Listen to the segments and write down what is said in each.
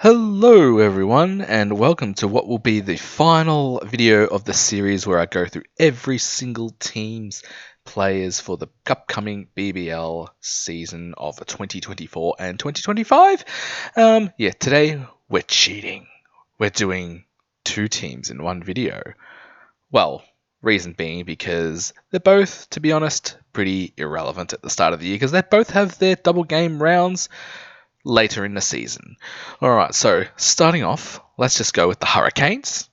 Hello everyone, and welcome to what will be the final video of the series where I go through every single team's players for the upcoming BBL season of 2024 and 2025. Today we're cheating. We're doing two teams in one video. Well, reason being because they're both, to be honest, pretty irrelevant at the start of the year because they both have their double game rounds later in the season. Alright, so starting off, let's just go with the Hurricanes.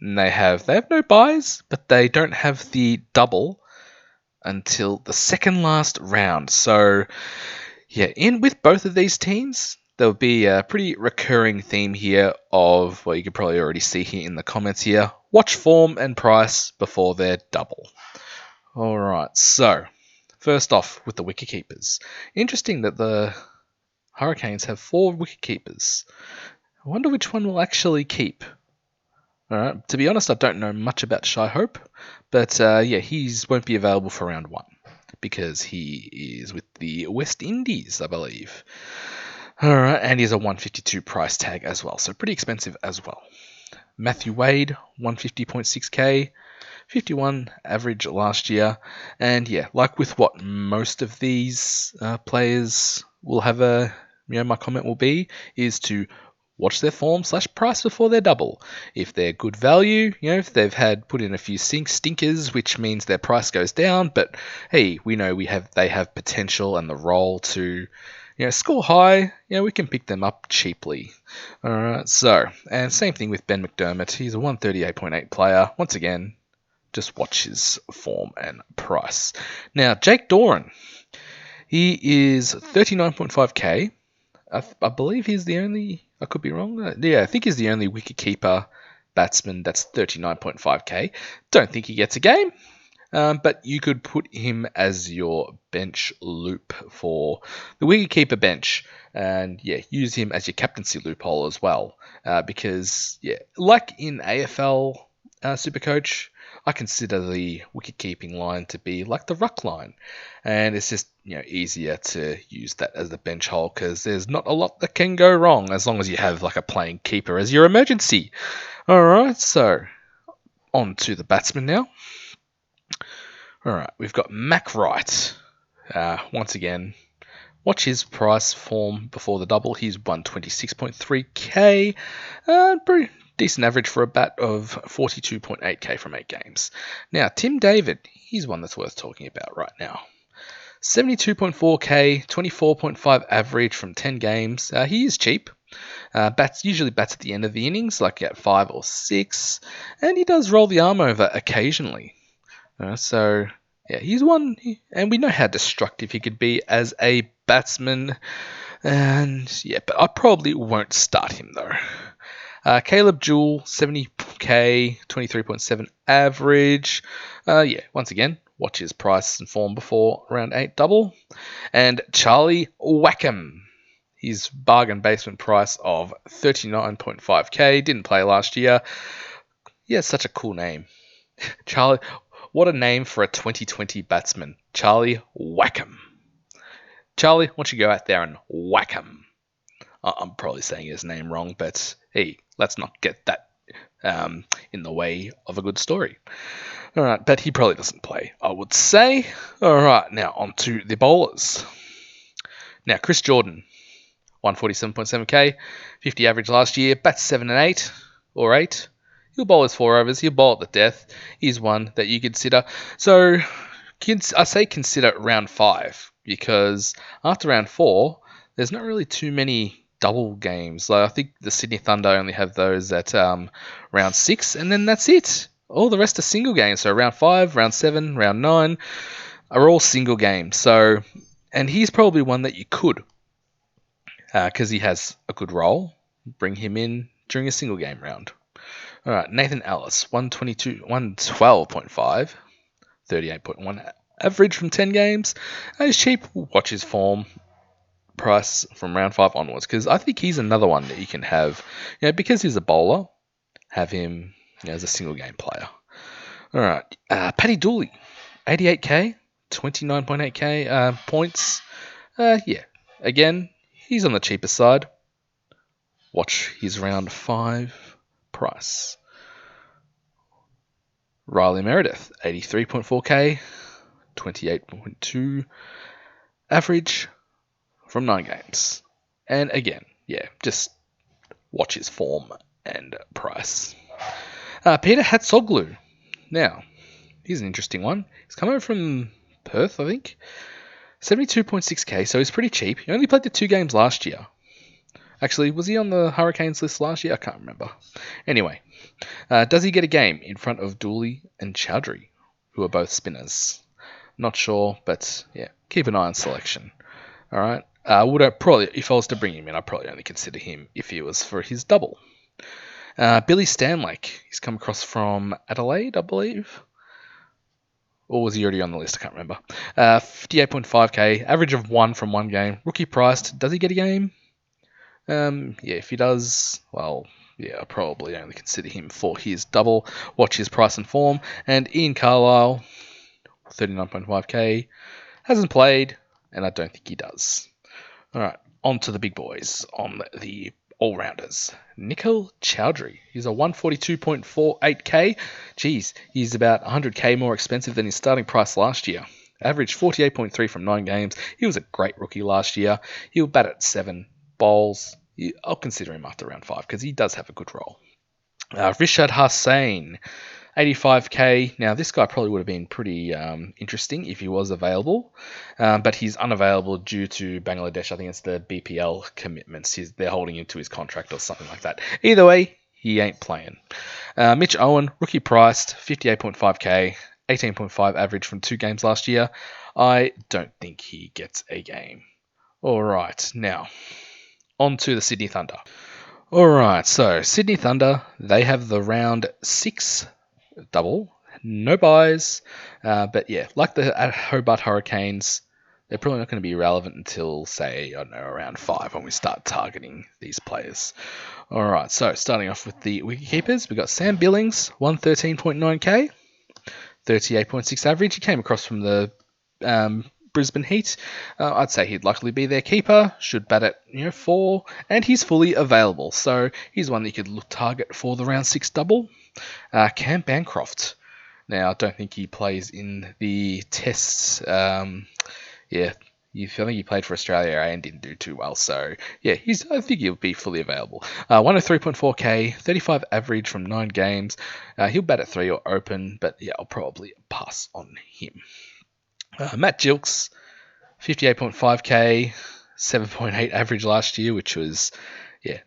And they have no buys, but they don't have the double until the second last round. So yeah, in with both of these teams, there'll be a pretty recurring theme here of, well, you can probably already see here in the comments here, watch form and price before their double. Alright, so first off with the wicketkeepers. Interesting that the Hurricanes have 4 wicketkeepers. I wonder which one will actually keep. Alright, to be honest, I don't know much about Shy Hope, but he won't be available for round 1 because he is with the West Indies, I believe. Alright, and he has a 152 price tag as well, so pretty expensive as well. Matthew Wade, 150.6k, 51 average last year, and yeah, like with what most of these players will have my comment will be is to watch their form / price before their double. If they're good value, if they've had put in a few stinkers, which means their price goes down, but hey, we know they have potential and the role to score high, we can pick them up cheaply. Alright, so, and same thing with Ben McDermott. He's a 138.8 player. Once again, just watch his form and price. Now, Jake Doran. He is 39.5k. I believe he's the only, I could be wrong. Yeah, I think he's the only wicketkeeper batsman that's 39.5k. Don't think he gets a game, but you could put him as your bench loop for the wicketkeeper bench, and yeah, use him as your captaincy loophole as well. Because yeah, like in AFL Supercoach, I consider the wicket-keeping line to be like the ruck line, and it's just easier to use that as the bench hole because there's not a lot that can go wrong as long as you have like a playing keeper as your emergency. All right, so on to the batsman now. All right, we've got Mac Wright. Once again, watch his price form before the double. He's 126.3k, pretty decent average for a bat of 42.8k from 8 games. Now, Tim David, he's one that's worth talking about right now. 72.4k, 24.5 average from 10 games. He is cheap. Usually bats at the end of the innings, like at 5 or 6, and he does roll the arm over occasionally. So, yeah, he's one, and we know how destructive he could be as a batsman. And yeah, but I probably won't start him though. Caleb Jewell, 70k, 23.7 average. Once again, watch his price and form before round 8 double. And Charlie Wackham, his bargain basement price of 39.5k. Didn't play last year. Yeah, such a cool name. Charlie, what a name for a 2020 batsman. Charlie Wackham. Charlie, why don't you go out there and whack him? I'm probably saying his name wrong, but hey, let's not get that in the way of a good story. All right, but he probably doesn't play, I would say. All right, now on to the bowlers. Now, Chris Jordan, 147.7k, 50 average last year, bats 7 and 8, or 8. He'll bowl his 4 overs, he'll bowl at the death. He's one that you consider. So, I say consider round 5, because after round 4, there's not really too many double games. Like I think the Sydney Thunder only have those at round 6, and then that's it. All the rest are single games. So round 5, round 7, round 9 are all single games. So, and he's probably one that you could, because he has a good role, bring him in during a single game round. All right, Nathan Ellis, 112.5, 38.1 average from 10 games. He's cheap. Watch his form, price from round 5 onwards, because I think he's another one that you can have, because he's a bowler, have him as a single game player. All right, Paddy Dooley, 88k, 29.8k points. Again, he's on the cheaper side. Watch his round 5 price. Riley Meredith, 83.4k, 28.2 average from 9 games. And again, yeah, just watch his form and price. Peter Hatsoglu. Now, here's an interesting one. He's come over from Perth, I think. 72.6k, so he's pretty cheap. He only played the 2 games last year. Actually, was he on the Hurricanes list last year? I can't remember. Anyway, does he get a game in front of Dooley and Chowdhury, who are both spinners? Not sure, but yeah, keep an eye on selection. All right. Would I probably, if I was to bring him in, I'd probably only consider him if he was for his double. Billy Stanlake, he's come across from Adelaide, I believe. Or was he already on the list? I can't remember. 58.5k, average of 1 from 1 game. Rookie priced. Does he get a game? Yeah, if he does, well, yeah, I'll probably only consider him for his double. Watch his price and form. And Ian Carlisle, 39.5k, hasn't played, and I don't think he does. All right, on to the big boys, on the all-rounders. Nikhil Chowdhury, he's a 142.48k. Geez, he's about 100k more expensive than his starting price last year. Average 48.3 from 9 games. He was a great rookie last year. He'll bat at 7 bowls. I'll consider him after round 5 because he does have a good role. Rishad Hussain, 85k. Now, this guy probably would have been pretty interesting if he was available, but he's unavailable due to Bangladesh. I think it's the BPL commitments. They're holding him to his contract or something like that. Either way, he ain't playing. Mitch Owen, rookie priced, 58.5k, 18.5 average from 2 games last year. I don't think he gets a game. All right, now, on to the Sydney Thunder. Alright, so Sydney Thunder, they have the round 6 double, no buys, but yeah, like the Hobart Hurricanes, they're probably not going to be relevant until, say, I don't know, around 5 when we start targeting these players. Alright, so starting off with the wicketkeepers, we've got Sam Billings, 113.9k, 38.6 average. He came across from the Brisbane Heat. I'd say he'd likely be their keeper, should bat at 4, and he's fully available. So he's one that you could target for the round 6 double. Cam Bancroft. Now, I don't think he plays in the tests. I think he played for Australia and didn't do too well. So yeah, I think he'll be fully available. 103.4k, 35 average from 9 games. He'll bat at 3 or open, but yeah, I'll probably pass on him. Matt Gilks, 58.5k, 7.8 average last year, which was,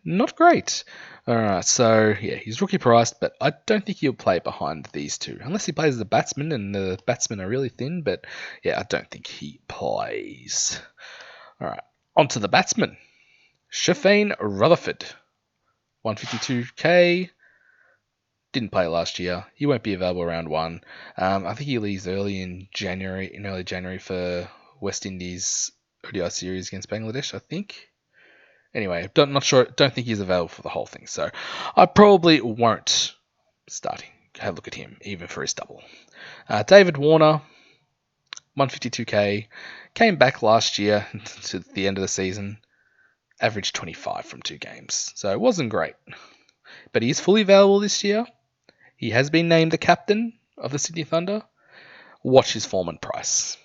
not great. Alright, so, he's rookie priced, but I don't think he'll play behind these two, unless he plays as a batsman, and the batsmen are really thin, but, I don't think he plays. Alright, on to the batsman. Shafeen Rutherford, 152k, didn't play last year. He won't be available round 1. I think he leaves in early January for West Indies ODI series against Bangladesh, I think. Anyway, don't think he's available for the whole thing. So I probably won't have a look at him, even for his double. David Warner, 152k, came back last year to the end of the season, averaged 25 from 2 games. So it wasn't great. But he is fully available this year. He has been named the captain of the Sydney Thunder. Watch his form and price.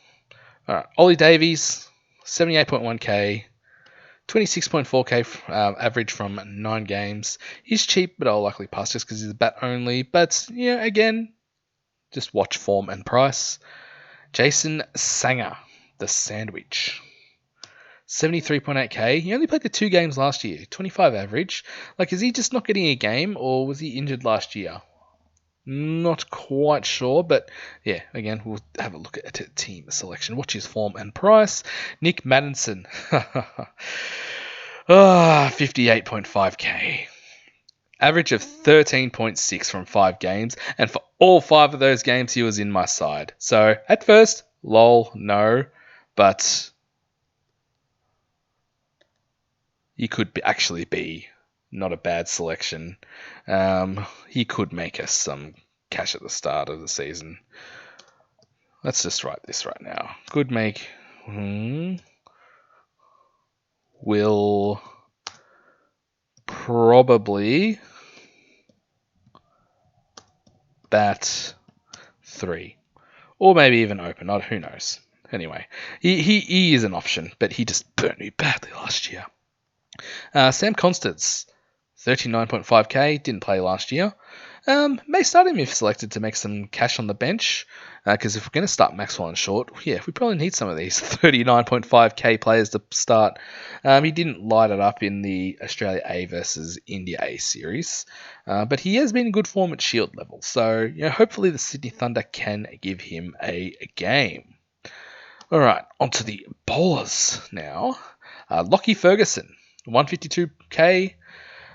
All right, Ollie Davies, 78.1k, 26.4k average from 9 games. He's cheap, but I'll likely pass just because he's a bat only. But, again, just watch form and price. Jason Sanger, the sandwich. 73.8k. He only played the 2 games last year. 25 average. Is he just not getting a game, or was he injured last year? Not quite sure, but again, we'll have a look at team selection. Watch his form and price. Nick Maddinson, 58.5k. Average of 13.6 from 5 games, and for all 5 of those games, he was in my side. So, at first, lol, no, but he could actually be not a bad selection. He could make us some cash at the start of the season. Let's just write this right now. Could make will probably bat 3. Or maybe even open. Who knows? Anyway, he is an option, but he just burnt me badly last year. Sam Constance, 39.5k, didn't play last year. May start him if selected to make some cash on the bench, because if we're going to start Maxwell and Short, yeah, we probably need some of these 39.5k players to start. He didn't light it up in the Australia A versus India A series, but he has been in good form at Shield level, so hopefully the Sydney Thunder can give him a game. All right, onto the bowlers now. Lockie Ferguson, 152k.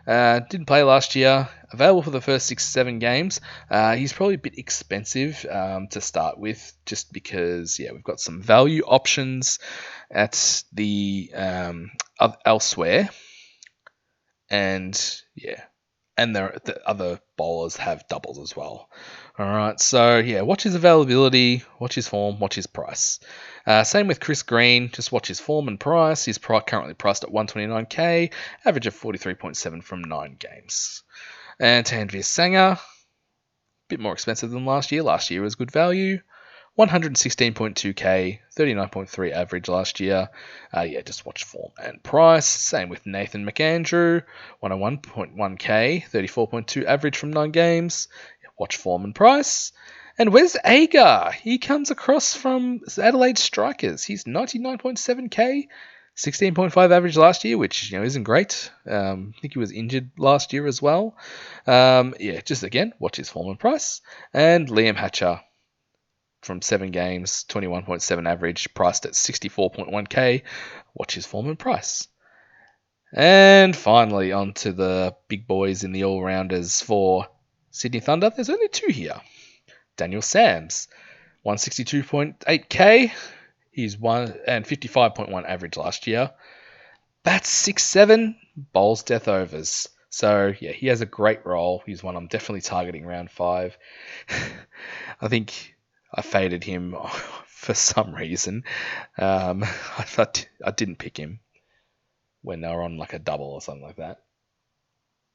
Didn't play last year. Available for the first 6-7 games. He's probably a bit expensive to start with, just because we've got some value options at the elsewhere, and the other bowlers have doubles as well. All right, so watch his availability, watch his form, watch his price. Same with Chris Green, just watch his form and price. He's currently priced at 129k, average of 43.7 from 9 games. And Tanvir Sangha, a bit more expensive than last year. Last year was good value. 116.2k, 39.3 average last year. Just watch form and price. Same with Nathan McAndrew, 101.1k, 34.2 average from 9 games. Watch form and price. And where's Agar? He comes across from Adelaide Strikers. He's 99.7k, 16.5 average last year, which isn't great. I think he was injured last year as well. Just again, watch his form and price. And Liam Hatcher from 7 games, 21.7 average, priced at 64.1k. Watch his form and price. And finally, on to the big boys in the all-rounders for Sydney Thunder. There's only 2 here. Daniel Sams, 162.8k. He's 55.1 average last year. Bats 6-7, bowls death overs. So he has a great role. He's one I'm definitely targeting round 5. I think I faded him for some reason. I didn't pick him when they were on like a double or something like that.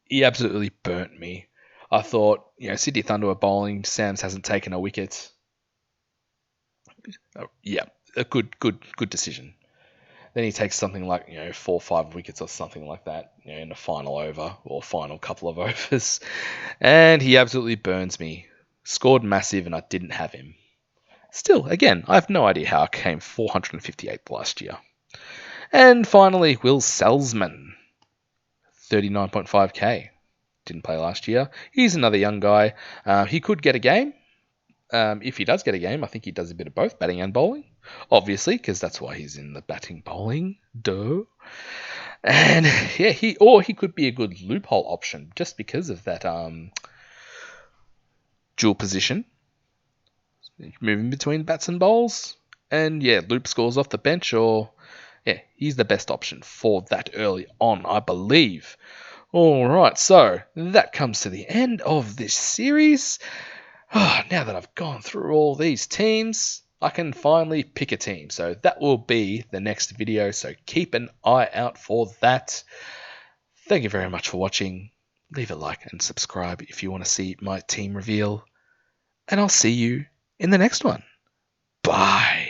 He absolutely burnt me. I thought, Sydney Thunder were bowling. Sams hasn't taken a wicket. A good decision. Then he takes something like 4 or 5 wickets or something like that in the final over or final couple of overs, and he absolutely burns me. Scored massive, and I didn't have him. Still, again, I have no idea how I came 458th last year. And finally, Will Salzman, 39.5k. Didn't play last year. He's another young guy. He could get a game. If he does get a game, I think he does a bit of both, batting and bowling. Obviously, because that's why he's in the batting bowling. Duh. And he could be a good loophole option just because of that dual position. Moving between bats and bowls. And loop scores off the bench, or he's the best option for that early on, I believe. Alright, so that comes to the end of this series. Now that I've gone through all these teams, I can finally pick a team. So that will be the next video, so keep an eye out for that. Thank you very much for watching. Leave a like and subscribe if you want to see my team reveal. And I'll see you in the next one. Bye.